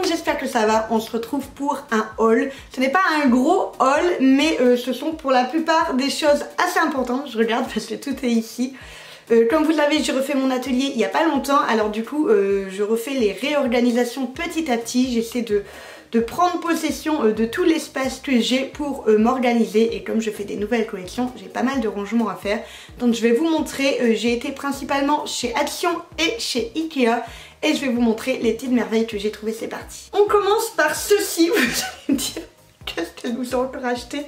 j'espère que ça va. On se retrouve pour un haul. Ce n'est pas un gros haul, mais ce sont pour la plupart des choses assez importantes. Je regarde parce que tout est ici. Comme vous le savez, j'ai refait mon atelier il n'y a pas longtemps. Alors du coup, je refais les réorganisations petit à petit. J'essaie de prendre possession de tout l'espace que j'ai pour m'organiser. Et comme je fais des nouvelles collections, j'ai pas mal de rangements à faire. Donc je vais vous montrer, j'ai été principalement chez Action et chez Ikea. Et je vais vous montrer les petites merveilles que j'ai trouvées, c'est parti. On commence par ceci, vous allez me dire, qu'est-ce qu'elle nous a encore acheté?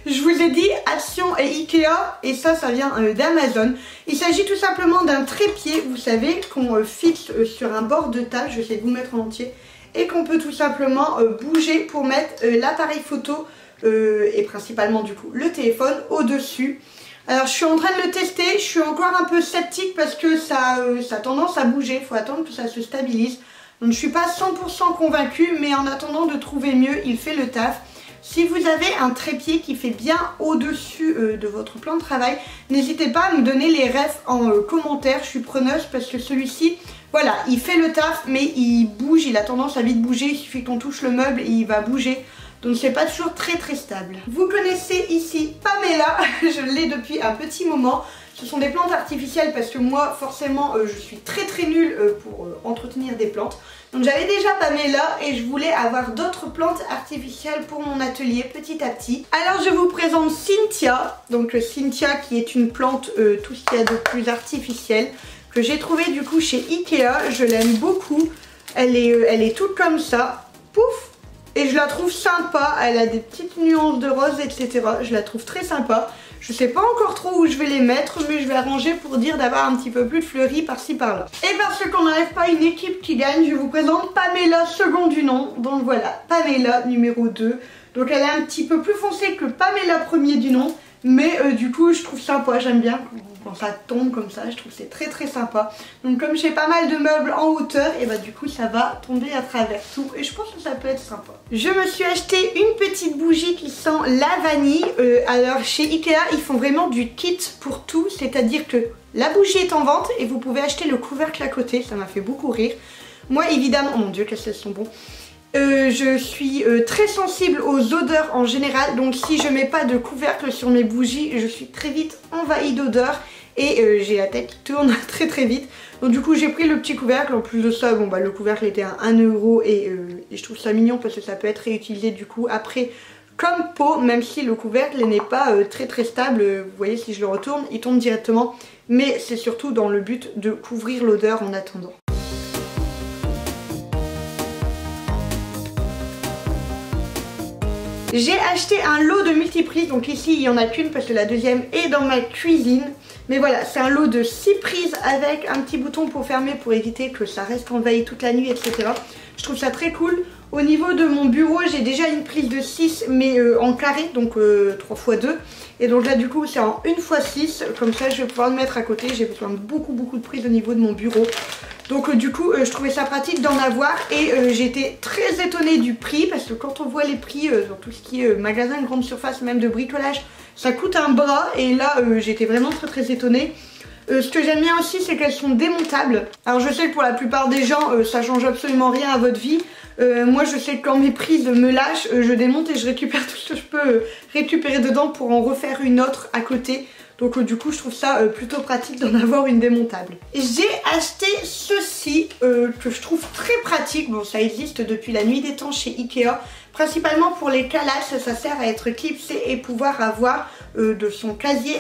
Je vous ai dit Action et Ikea, et ça vient d'Amazon. Il s'agit tout simplement d'un trépied, vous savez, qu'on fixe sur un bord de table, je vais essayer de vous mettre en entier, et qu'on peut tout simplement bouger pour mettre l'appareil photo et principalement du coup le téléphone au-dessus. Alors je suis en train de le tester, je suis encore un peu sceptique parce que ça a tendance à bouger, il faut attendre que ça se stabilise. Donc je suis pas 100% convaincue, mais en attendant de trouver mieux, il fait le taf. Si vous avez un trépied qui fait bien au-dessus de votre plan de travail, n'hésitez pas à me donner les refs en commentaire, je suis preneuse parce que celui-ci, voilà, il fait le taf mais il bouge, il a tendance à vite bouger, il suffit qu'on touche le meuble et il va bouger. Donc c'est pas toujours très stable. Vous connaissez ici Pamela, je l'ai depuis un petit moment. Ce sont des plantes artificielles parce que moi forcément je suis très nulle pour entretenir des plantes. Donc j'avais déjà Pamela et je voulais avoir d'autres plantes artificielles pour mon atelier petit à petit. Alors je vous présente Cynthia. Donc Cynthia qui est une plante tout ce qu'il y a de plus artificiel que j'ai trouvé du coup chez Ikea. Je l'aime beaucoup. Elle est toute comme ça. Pouf! Et je la trouve sympa, elle a des petites nuances de rose, etc. Je la trouve très sympa. Je sais pas encore trop où je vais les mettre, mais je vais arranger pour dire d'avoir un petit peu plus de fleuris par-ci par-là. Et parce qu'on n'enlève pas une équipe qui gagne, je vous présente Pamela, second du nom. Donc voilà, Pamela numéro 2. Donc elle est un petit peu plus foncée que Pamela premier du nom. Mais du coup je trouve sympa, j'aime bien quand ça tombe comme ça, je trouve que c'est très sympa. Donc comme j'ai pas mal de meubles en hauteur, et bah du coup ça va tomber à travers tout et je pense que ça peut être sympa. Je me suis acheté une petite bougie qui sent la vanille. Alors chez Ikea ils font vraiment du kit pour tout, c'est-à-dire que la bougie est en vente et vous pouvez acheter le couvercle à côté, ça m'a fait beaucoup rire. Moi évidemment, oh mon dieu qu'elles sont bons. Je suis très sensible aux odeurs en général, donc si je mets pas de couvercle sur mes bougies, je suis très vite envahie d'odeurs et j'ai la tête qui tourne très vite. Donc du coup j'ai pris le petit couvercle, en plus de ça, bon bah le couvercle était à 1 € et je trouve ça mignon parce que ça peut être réutilisé du coup après comme pot, même si le couvercle n'est pas très stable. Vous voyez si je le retourne, il tombe directement, mais c'est surtout dans le but de couvrir l'odeur en attendant. J'ai acheté un lot de multiprises, donc ici il n'y en a qu'une parce que la deuxième est dans ma cuisine. Mais voilà, c'est un lot de 6 prises avec un petit bouton pour fermer pour éviter que ça reste envahi toute la nuit, etc. Je trouve ça très cool. Au niveau de mon bureau, j'ai déjà une prise de 6 mais en carré, donc 3x2. Et donc là du coup c'est en 1x6, comme ça je vais pouvoir le mettre à côté. J'ai besoin de beaucoup de prises au niveau de mon bureau. Donc du coup je trouvais ça pratique d'en avoir et j'étais très étonnée du prix parce que quand on voit les prix dans tout ce qui est magasin de grande surface, même de bricolage, ça coûte un bras et là j'étais vraiment très étonnée. Ce que j'aime bien aussi c'est qu'elles sont démontables. Alors je sais que pour la plupart des gens ça change absolument rien à votre vie. Moi je sais que quand mes prises me lâchent, je démonte et je récupère tout ce que je peux récupérer dedans pour en refaire une autre à côté. Donc du coup je trouve ça plutôt pratique d'en avoir une démontable. J'ai acheté ceci que je trouve très pratique. Bon ça existe depuis la nuit des temps chez Ikea. Principalement pour les calages, ça sert à être clipsé et pouvoir avoir de son casier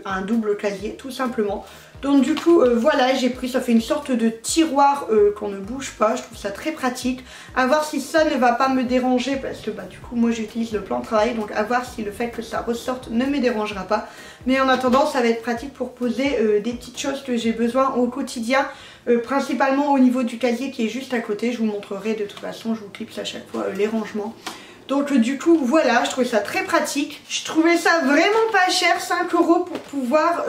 un double casier tout simplement. Donc du coup voilà, j'ai pris, ça fait une sorte de tiroir qu'on ne bouge pas, je trouve ça très pratique. À voir si ça ne va pas me déranger parce que bah du coup moi j'utilise le plan de travail, donc à voir si le fait que ça ressorte ne me dérangera pas. Mais en attendant ça va être pratique pour poser des petites choses que j'ai besoin au quotidien, principalement au niveau du casier qui est juste à côté. Je vous montrerai de toute façon, je vous clipse à chaque fois les rangements. Donc du coup voilà, je trouvais ça très pratique. Je trouvais ça vraiment pas cher, 5 € pour pouvoir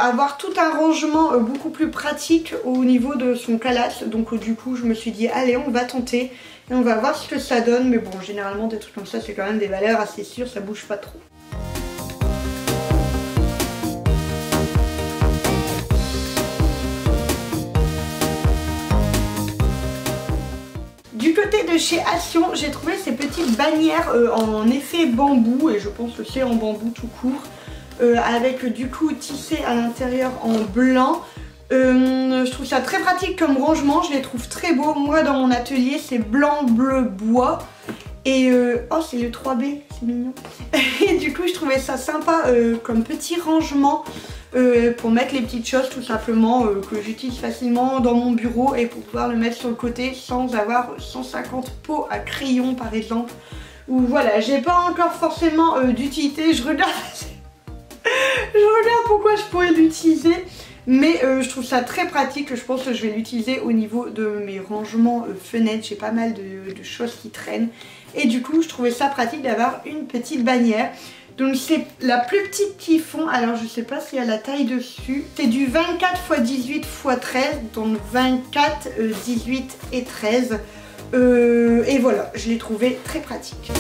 avoir tout un rangement beaucoup plus pratique au niveau de son calasse. Donc du coup je me suis dit allez on va tenter et on va voir ce que ça donne. Mais bon généralement des trucs comme ça c'est quand même des valeurs assez sûres, ça bouge pas trop. Du côté de de chez Action, j'ai trouvé ces petites bannières en effet bambou, et je pense que c'est en bambou tout court, avec du coup tissé à l'intérieur en blanc. Je trouve ça très pratique comme rangement, je les trouve très beaux. Moi dans mon atelier c'est blanc, bleu, bois. Et oh c'est le 3B, c'est mignon. Et du coup je trouvais ça sympa comme petit rangement pour mettre les petites choses tout simplement que j'utilise facilement dans mon bureau et pour pouvoir le mettre sur le côté sans avoir 150 pots à crayon par exemple. Ou voilà, j'ai pas encore forcément d'utilité, je regarde pourquoi je pourrais l'utiliser. Mais je trouve ça très pratique, je pense que je vais l'utiliser au niveau de mes rangements fenêtres, j'ai pas mal de choses qui traînent. Et du coup je trouvais ça pratique d'avoir une petite bannière. Donc c'est la plus petite qu'ils font, alors je sais pas s'il y a la taille dessus. C'est du 24 x 18 x 13, donc 24, 18 et 13. Et voilà, je l'ai trouvé très pratique.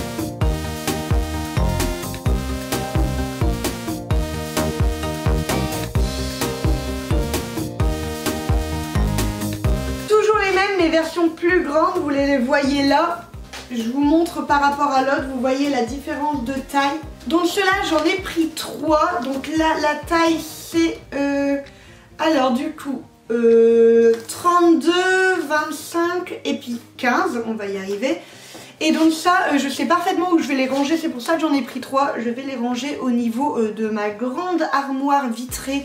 Les versions plus grandes, vous les voyez là. Je vous montre par rapport à l'autre, vous voyez la différence de taille. Donc ceux-là j'en ai pris 3. Donc là la taille c'est alors du coup 32, 25 et puis 15, on va y arriver. Et donc ça je sais parfaitement où je vais les ranger, c'est pour ça que j'en ai pris 3. Je vais les ranger au niveau de ma grande armoire vitrée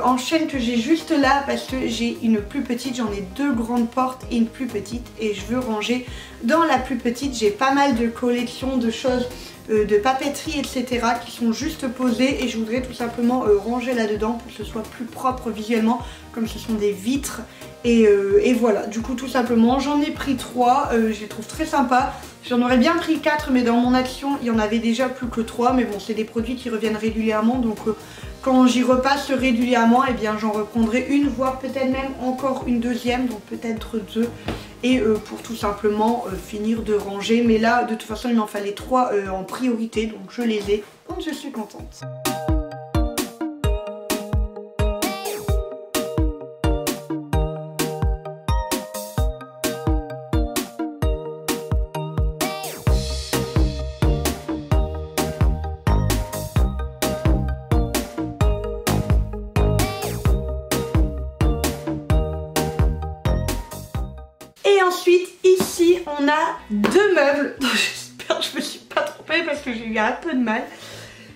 en chaîne que j'ai juste là parce que j'ai une plus petite, j'en ai 2 grandes portes et une plus petite et je veux ranger dans la plus petite. J'ai pas mal de collections de choses de papeterie etc qui sont juste posées et je voudrais tout simplement ranger là-dedans pour que ce soit plus propre visuellement comme ce sont des vitres et voilà. Du coup tout simplement j'en ai pris 3, je les trouve très sympas. J'en aurais bien pris 4 mais dans mon action il y en avait déjà plus que 3 mais bon c'est des produits qui reviennent régulièrement donc quand j'y repasse régulièrement eh bien j'en reprendrai une voire peut-être même encore une deuxième, donc peut-être 2 et pour tout simplement finir de ranger. Mais là de toute façon il m'en fallait 3 en priorité donc je les ai, donc je suis contente. Et ensuite ici on a 2 meubles, j'espère que je me suis pas trompée parce que j'ai eu un peu de mal.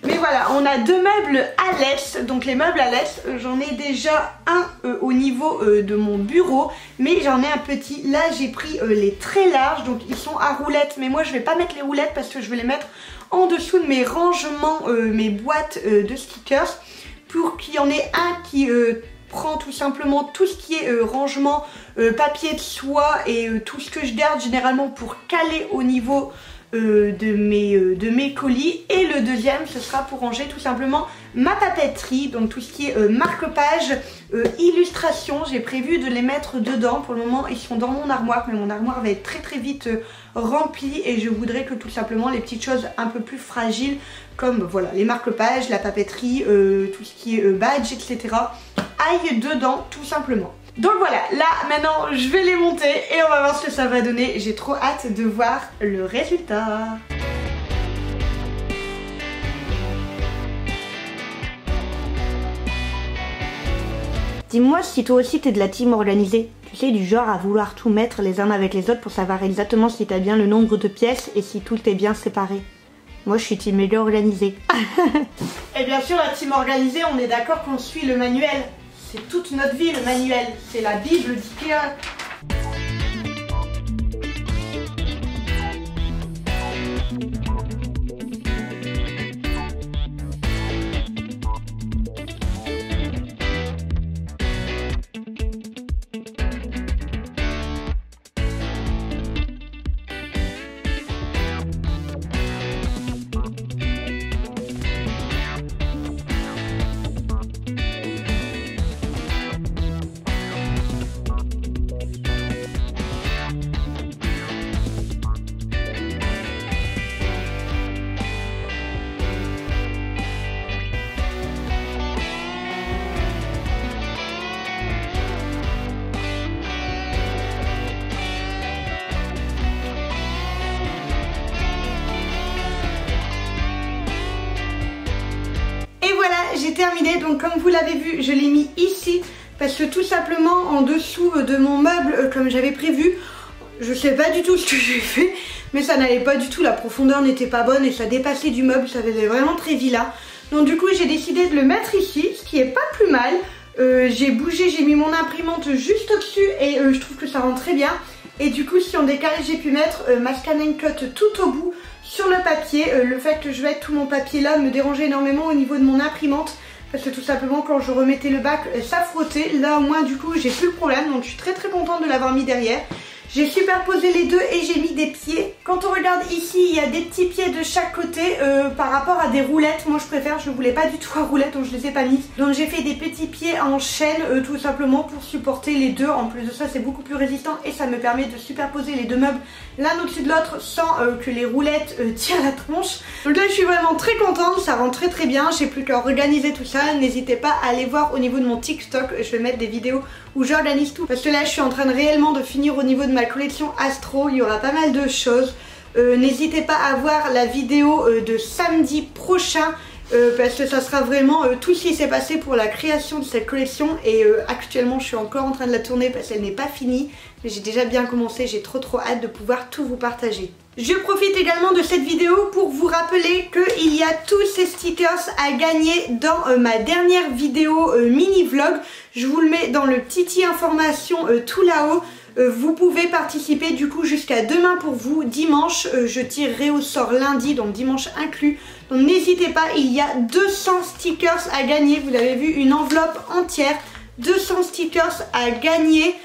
Mais voilà, on a 2 meubles à laisse, donc les meubles à laisse, j'en ai déjà un au niveau de mon bureau, mais j'en ai un petit. Là j'ai pris les très larges, donc ils sont à roulettes, mais moi je vais pas mettre les roulettes parce que je vais les mettre en dessous de mes rangements, mes boîtes de stickers, pour qu'il y en ait un qui prend tout simplement tout ce qui est rangement, papier de soie et tout ce que je garde généralement pour caler au niveau de mes colis. Et le deuxième ce sera pour ranger tout simplement ma papeterie, donc tout ce qui est marque-page, illustration. J'ai prévu de les mettre dedans. Pour le moment ils sont dans mon armoire mais mon armoire va être très vite remplie et je voudrais que tout simplement les petites choses un peu plus fragiles comme voilà les marque-pages, la papeterie, tout ce qui est badge etc aille dedans tout simplement. Donc voilà, là maintenant je vais les monter et on va voir ce que ça va donner. J'ai trop hâte de voir le résultat. Dis-moi si toi aussi t'es de la team organisée. Tu sais, du genre à vouloir tout mettre les uns avec les autres pour savoir exactement si t'as bien le nombre de pièces et si tout est bien séparé. Moi je suis team méga organisée. Et bien sûr la team organisée, on est d'accord qu'on suit le manuel. C'est toute notre vie le manuel, c'est la Bible d'Ikea. j'ai terminé, donc comme vous l'avez vu je l'ai mis ici parce que tout simplement en dessous de mon meuble comme j'avais prévu, je sais pas du tout ce que j'ai fait mais ça n'allait pas du tout, la profondeur n'était pas bonne et ça dépassait du meuble, ça faisait vraiment très vilain. Donc du coup j'ai décidé de le mettre ici, ce qui est pas plus mal. J'ai bougé, j'ai mis mon imprimante juste au-dessus et je trouve que ça rend très bien. Et du coup si on décale j'ai pu mettre ma scan and cut tout au bout sur le papier. Le fait que je mette tout mon papier là me dérangeait énormément au niveau de mon imprimante. Parce que tout simplement quand je remettais le bac ça frottait. Là au moins du coup j'ai plus le problème, donc je suis très contente de l'avoir mis derrière. J'ai superposé les deux et j'ai mis des pieds. Quand on regarde ici, il y a des petits pieds de chaque côté par rapport à des roulettes. Moi je préfère, je voulais pas du tout à roulettes donc je les ai pas mises. Donc j'ai fait des petits pieds en chaîne tout simplement pour supporter les deux. En plus de ça c'est beaucoup plus résistant et ça me permet de superposer les deux meubles l'un au-dessus de l'autre sans que les roulettes tirent la tronche. Donc là je suis vraiment très contente, ça rend très bien. J'ai plus qu'à organiser tout ça. N'hésitez pas à aller voir au niveau de mon TikTok, je vais mettre des vidéos où j'organise tout. Parce que là je suis en train de réellement de finir au niveau de ma collection Astro, il y aura pas mal de choses. N'hésitez pas à voir la vidéo de samedi prochain parce que ça sera vraiment tout ce qui s'est passé pour la création de cette collection et actuellement je suis encore en train de la tourner parce qu'elle n'est pas finie mais j'ai déjà bien commencé, j'ai trop hâte de pouvoir tout vous partager. Je profite également de cette vidéo pour vous rappeler qu'il y a tous ces stickers à gagner dans ma dernière vidéo mini vlog. Je vous le mets dans le petit information tout là-haut. Vous pouvez participer du coup jusqu'à demain pour vous. Dimanche, je tirerai au sort lundi, donc dimanche inclus. Donc n'hésitez pas, il y a 200 stickers à gagner. Vous avez vu, une enveloppe entière, 200 stickers à gagner.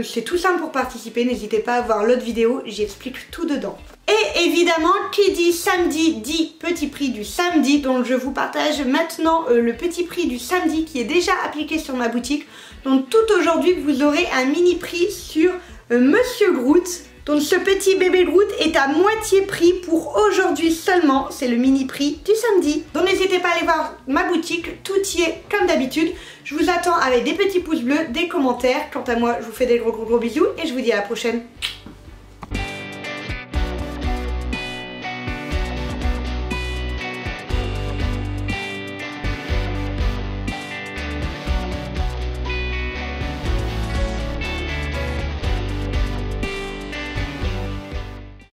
C'est tout simple pour participer, n'hésitez pas à voir l'autre vidéo, j'y explique tout dedans. Et évidemment, qui dit samedi dit petit prix du samedi, donc je vous partage maintenant le petit prix du samedi qui est déjà appliqué sur ma boutique. Donc tout aujourd'hui vous aurez un mini prix sur Monsieur Groot. Donc ce petit bébé Groot est à moitié prix pour aujourd'hui seulement, c'est le mini prix du samedi. Donc n'hésitez pas à aller voir ma boutique, tout y est comme d'habitude. Je vous attends avec des petits pouces bleus, des commentaires. Quant à moi, je vous fais des gros bisous et je vous dis à la prochaine.